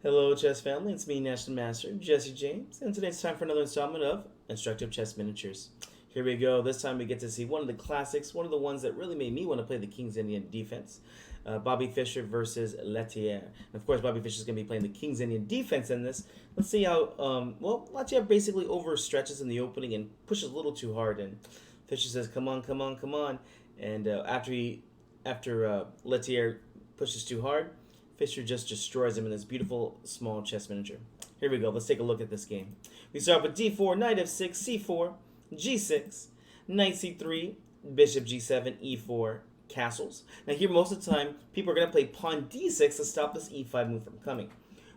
Hello, chess family. It's me, National Master Jesse James, and today it's time for another installment of Instructive Chess Miniatures. Here we go. This time we get to see one of the classics, one of the ones that really made me want to play the King's Indian defense. Bobby Fischer versus Letier. And of course, Bobby Fischer is going to be playing the King's Indian defense in this. Let's see how, Letier basically overstretches in the opening and pushes a little too hard. And Fischer says, come on, come on, come on. And after Letier pushes too hard, Fischer just destroys him in this beautiful small chess miniature. Here we go. Let's take a look at this game. We start with d4, knight f6, c4, g6, knight c3, bishop g7, e4, castles. Now here, most of the time, people are going to play pawn d6 to stop this e5 move from coming.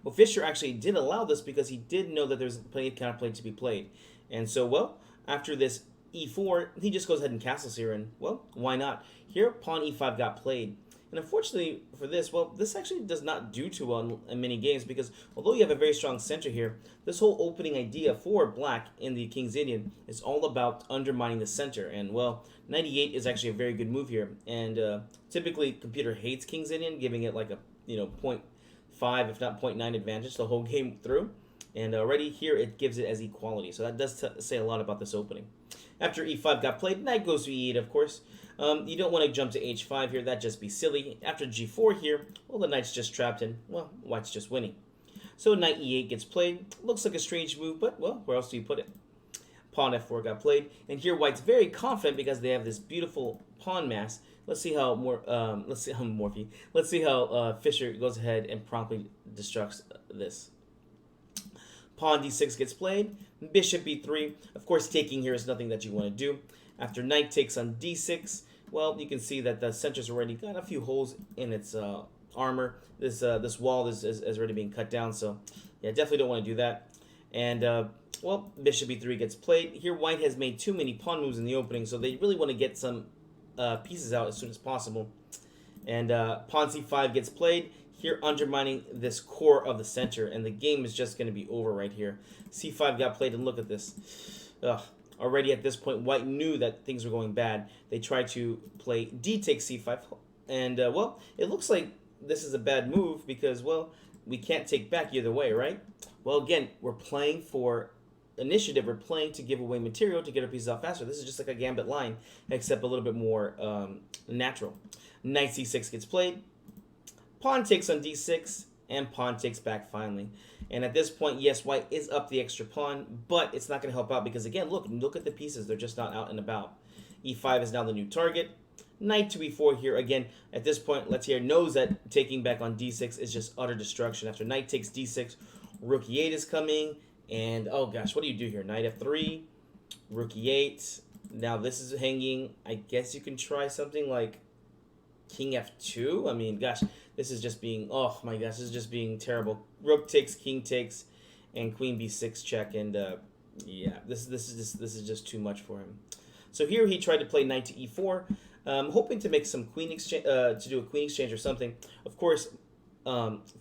Well, Fischer actually did allow this because he did know that there's plenty of counterplay to be played. And so, after this e4, he just goes ahead and castles here, and, why not? Here, pawn e5 got played. And unfortunately for this, this actually does not do too well in many games because although you have a very strong center here, this whole opening idea for black in the King's Indian is all about undermining the center. And, knight e8 is actually a very good move here. And typically, computer hates King's Indian, giving it like a, zero point 0.5, if not 0.9 advantage the whole game through. And already here, it gives it as equality. So that does say a lot about this opening. After e5 got played, knight goes to e8, of course. You don't want to jump to h5 here. That'd just be silly. After g4 here, the knight's just trapped and, white's just winning. So knight e8 gets played. Looks like a strange move, but, where else do you put it? Pawn f4 got played. And here white's very confident because they have this beautiful pawn mass. Let's see how Fischer goes ahead and promptly destructs this. Pawn d6 gets played. Bishop e3. Of course, taking here is nothing that you want to do. After knight takes on d6, you can see that the center's already got a few holes in its armor. This wall is already being cut down, so yeah, definitely don't want to do that. And bishop e3 gets played. Here, white has made too many pawn moves in the opening, so they really want to get some pieces out as soon as possible. And pawn c5 gets played. Here, undermining this core of the center, and the game is just going to be over right here. c5 got played, and look at this. Already at this point, white knew that things were going bad. They tried to play d takes c5, and, it looks like this is a bad move because, we can't take back either way, right? Well, again, we're playing for initiative. We're playing to give away material to get our pieces out faster. This is just like a gambit line, except a little bit more natural. Knight c6 gets played. Pawn takes on d6, and pawn takes back finally. And at this point, yes, white is up the extra pawn, but it's not going to help out because, again, look at the pieces. They're just not out and about. e5 is now the new target. Knight to e4 here. Again, at this point, Letier knows that taking back on d6 is just utter destruction. After knight takes d6, rook e8 is coming. And, oh gosh, what do you do here? Knight f3, rook e8. Now this is hanging. I guess you can try something like king f2. I mean, gosh, this is just being, oh my gosh, this is just being terrible. Rook takes, king takes, and queen b6 check, and yeah, this is just too much for him. So here he tried to play knight to e4, hoping to make some queen exchange, to do a queen exchange or something. Of course,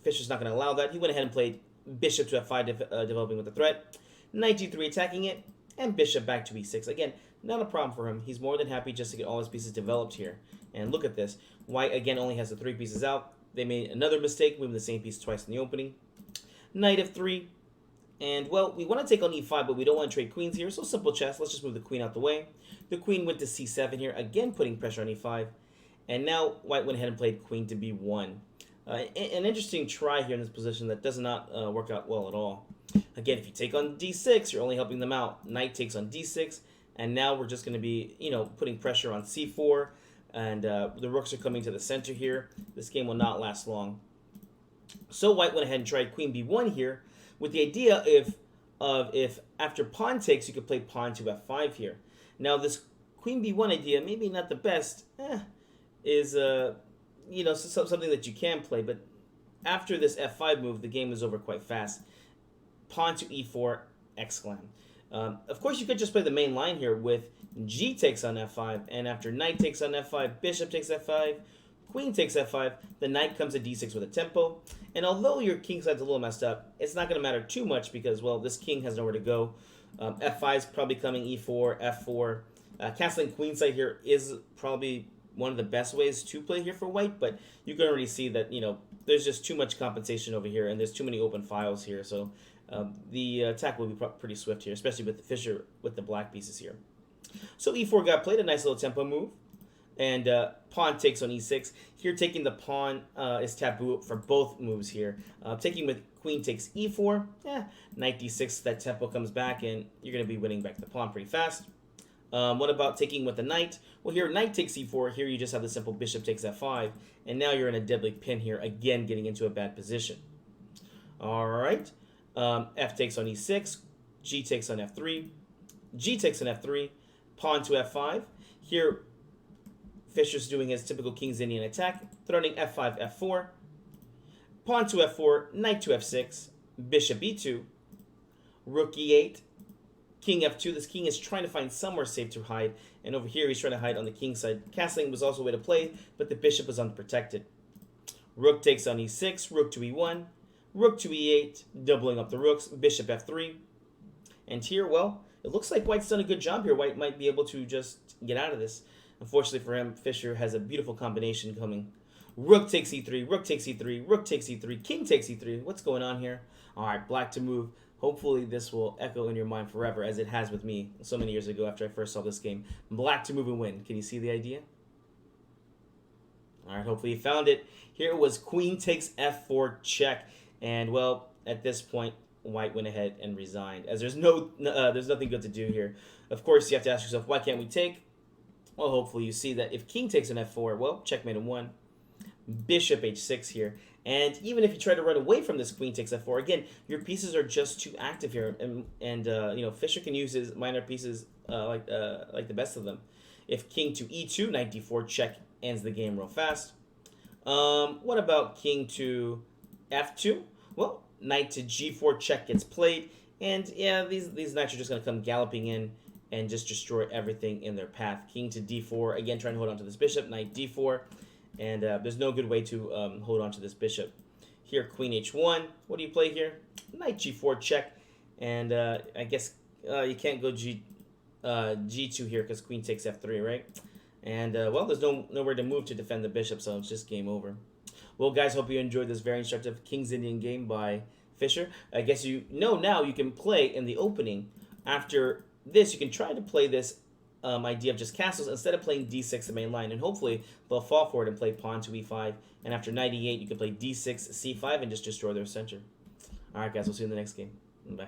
Fischer's not going to allow that. He went ahead and played bishop to f5, developing with the threat, knight g3 attacking it, and bishop back to e6. Again, not a problem for him. He's more than happy just to get all his pieces developed here. And look at this. White, again, only has the 3 pieces out. They made another mistake, moving the same piece twice in the opening. Knight f3. And, we want to take on e5, but we don't want to trade queens here. So simple chess. Let's just move the queen out the way. The queen went to c7 here, again putting pressure on e5. And now white went ahead and played queen to b1. An interesting try here in this position that does not work out well at all. Again, if you take on d6, you're only helping them out. Knight takes on d6. And now we're just going to be, putting pressure on c4. And the rooks are coming to the center here. This game will not last long. So white went ahead and tried queen b1 here with the idea if after pawn takes, you could play pawn to f5 here. Now this queen b1 idea, maybe not the best, is something that you can play. But after this f5 move, the game is over quite fast. Pawn to e4, exclam. Of course, you could just play the main line here with g takes on f5, and after knight takes on f5, bishop takes f5, queen takes f5, the knight comes to d6 with a tempo. And although your king side's a little messed up, it's not going to matter too much because, this king has nowhere to go. f5 is probably coming, e4, f4. Castling queen side here is probably one of the best ways to play here for white, but you can already see that, there's just too much compensation over here, and there's too many open files here. So the attack will be pretty swift here, especially with Fischer with the black pieces here. So e4 got played, a nice little tempo move. And pawn takes on e6. Here, taking the pawn is taboo for both moves here. Taking with queen takes e4. Knight d6, that tempo comes back, and you're going to be winning back the pawn pretty fast. What about taking with the knight? Well, here, knight takes e4. Here, you just have the simple bishop takes f5. And now you're in a deadly pin here, again getting into a bad position. All right. F takes on e6. G takes on f3. G takes on f3. Pawn to f5. Here, Fischer's doing his typical King's Indian attack, threatening f5, f4. Pawn to f4, knight to f6. Bishop e2. Rook e8. King f2. This king is trying to find somewhere safe to hide. And over here, he's trying to hide on the king side. Castling was also a way to play, but the bishop was unprotected. Rook takes on e6. Rook to e1. Rook to e8. Doubling up the rooks. Bishop f3. And here, well, it looks like White's done a good job here. White might be able to just get out of this. Unfortunately for him, Fischer has a beautiful combination coming. Rook takes e3. Rook takes e3. Rook takes e3. King takes e3. What's going on here? All right, black to move. Hopefully this will echo in your mind forever, as it has with me so many years ago after I first saw this game. Black to move and win. Can you see the idea? All right, hopefully you found it. Here was queen takes f4 check. And, well, at this point, White went ahead and resigned, as there's nothing good to do here. Of course, you have to ask yourself, why can't we take? Well, hopefully you see that if king takes an f4, well, checkmate in 1. Bishop h6 here. And even if you try to run away from this queen takes f4, again, your pieces are just too active here. And you know, Fischer can use his minor pieces like the best of them. If king to e2, knight d4 check ends the game real fast. What about king to f2? Well, knight to g4 check gets played. And yeah, these knights are just going to come galloping in and just destroy everything in their path. King to d4, again trying to hold on to this bishop. Knight d4, and there's no good way to hold on to this bishop. Here, queen h1. What do you play here? Knight g4 check, and I guess you can't go g2 here because queen takes f3, right? And well, there's nowhere to move to defend the bishop, so it's just game over. Well, guys, hope you enjoyed this very instructive King's Indian game by Fischer. I guess you know now you can play in the opening. After this, you can try to play this idea of just castles instead of playing d6 the main line, and hopefully they'll fall for it and play pawn to e5, and after knight e8 you can play d6 c5 and just destroy their center. Alright guys, we'll see you in the next game. Bye.